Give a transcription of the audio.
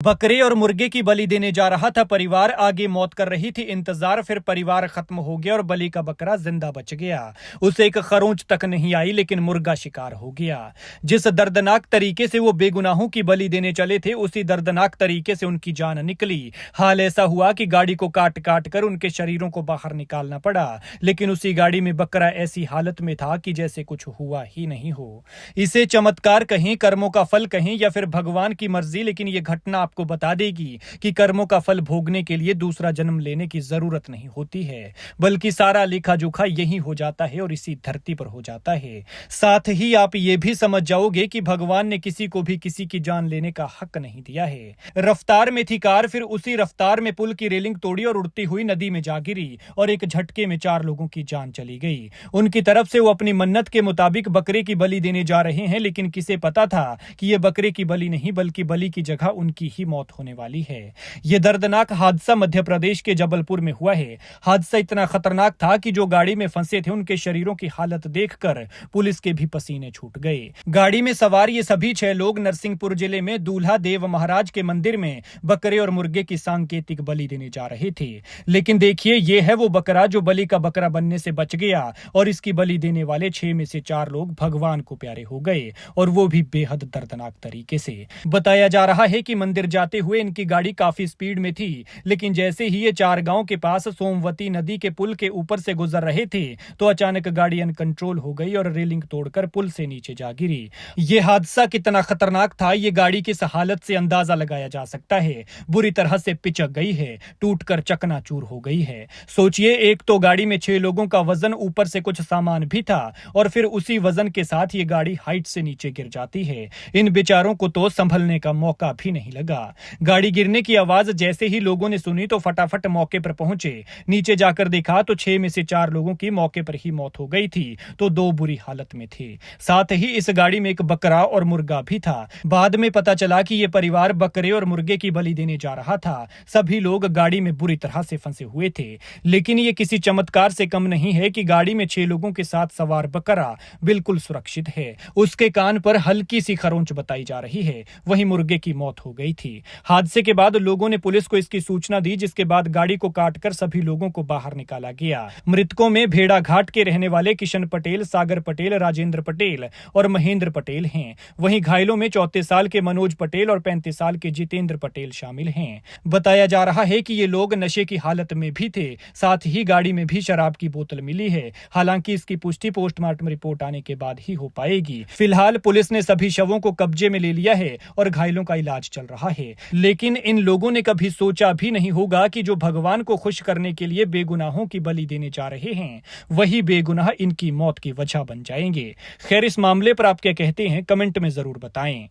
बकरे और मुर्गे की बलि देने जा रहा था परिवार, आगे मौत कर रही थी इंतजार, फिर परिवार खत्म हो गया और बलि का बकरा जिंदा बच गया। उसे एक खरोंच तक नहीं आई लेकिन मुर्गा शिकार हो गया। जिस दर्दनाक तरीके से वो बेगुनाहों की बलि देने चले थे उसी दर्दनाक तरीके से उनकी जान निकली। हाल ऐसा हुआ कि गाड़ी को काट काट कर उनके शरीरों को बाहर निकालना पड़ा, लेकिन उसी गाड़ी में बकरा ऐसी हालत में था कि जैसे कुछ हुआ ही नहीं हो। इसे चमत्कार कहें, कर्मों का फल कहें या फिर भगवान की मर्जी, लेकिन ये घटना आपको बता देगी कि कर्मों का फल भोगने के लिए दूसरा जन्म लेने की जरूरत नहीं होती है, बल्कि सारा लेखा जोखा यही हो जाता है और इसी धरती पर हो जाता है। साथ ही आप ये भी समझ जाओगे कि भगवान ने किसी को भी किसी की जान लेने का हक नहीं दिया है। रफ्तार में थी कार, फिर उसी रफ्तार में पुल की रेलिंग तोड़ी और उड़ती हुई नदी में जा गिरी और एक झटके में 4 लोगों की जान चली गई। उनकी तरफ से वो अपनी मन्नत के मुताबिक बकरे की बलि देने जा रहे हैं, लेकिन किसे पता था कि ये बकरे की बलि नहीं बल्कि बलि की जगह उनकी ही मौत होने वाली है। यह दर्दनाक हादसा मध्य प्रदेश के जबलपुर में हुआ है। हादसा इतना खतरनाक था कि जो गाड़ी में फंसे थे उनके शरीरों की हालत देखकर पुलिस के भी पसीने छूट गए। गाड़ी में सवार ये सभी 6 लोग नरसिंहपुर जिले में दूल्हा देव महाराज के मंदिर में बकरे और मुर्गे की सांकेतिक बलि देने जा रहे थे। लेकिन देखिए, ये है वो बकरा जो बलि का बकरा बनने से बच गया और इसकी बलि देने वाले 6 में से 4 लोग भगवान को प्यारे हो गए, और वो भी बेहद दर्दनाक तरीके से। बताया जा रहा है कि मंदिर जाते हुए इनकी गाड़ी काफी स्पीड में थी, लेकिन जैसे ही ये 4 गांव के पास सोमवती नदी के पुल के ऊपर से गुजर रहे थे तो अचानक गाड़ी अनकंट्रोल हो गई और रेलिंग तोड़कर पुल से नीचे जा गिरी। ये हादसा कितना खतरनाक था ये गाड़ी की इस हालत से अंदाजा लगाया जा सकता है। बुरी तरह से पिचक गई है, टूटकर चकनाचूर हो गई है। सोचिए, एक तो गाड़ी में 6 लोगों का वजन, ऊपर से कुछ सामान भी था, और फिर उसी वजन के साथ ये गाड़ी हाइट से नीचे गिर जाती है। इन बेचारों को तो संभलने का मौका भी नहीं लगा। गाड़ी गिरने की आवाज जैसे ही लोगों ने सुनी तो फटाफट मौके पर पहुंचे। नीचे जाकर देखा तो 6 में से 4 लोगों की मौके पर ही मौत हो गई थी, तो 2 बुरी हालत में थे। साथ ही इस गाड़ी में एक बकरा और मुर्गा भी था। बाद में पता चला कि यह परिवार बकरे और मुर्गे की बलि देने जा रहा था। सभी लोग गाड़ी में बुरी तरह से फंसे हुए थे, लेकिन ये किसी चमत्कार से कम नहीं है कि गाड़ी में 6 लोगों के साथ सवार बकरा बिल्कुल सुरक्षित है। उसके कान पर हल्की सी खरोंच बताई जा रही है, वहीं मुर्गे की मौत हो गई थी। हादसे के बाद लोगों ने पुलिस को इसकी सूचना दी, जिसके बाद गाड़ी को काटकर सभी लोगों को बाहर निकाला गया। मृतकों में भेड़ा घाट के रहने वाले किशन पटेल, सागर पटेल, राजेंद्र पटेल और महेंद्र पटेल हैं। वहीं घायलों में 34 साल के मनोज पटेल और 35 साल के जितेंद्र पटेल शामिल हैं। बताया जा रहा है कि ये लोग नशे की हालत में भी थे। साथ ही गाड़ी में भी शराब की बोतल मिली है। हालांकि इसकी पुष्टि पोस्टमार्टम रिपोर्ट आने के बाद ही हो पाएगी। फिलहाल पुलिस ने सभी शवों को कब्जे में ले लिया है और घायलों का इलाज चल रहा है। लेकिन इन लोगों ने कभी सोचा भी नहीं होगा कि जो भगवान को खुश करने के लिए बेगुनाहों की बलि देने जा रहे हैं, वही बेगुनाह इनकी मौत की वजह बन जाएंगे। खैर, इस मामले पर आप क्या कहते हैं, कमेंट में जरूर बताएं।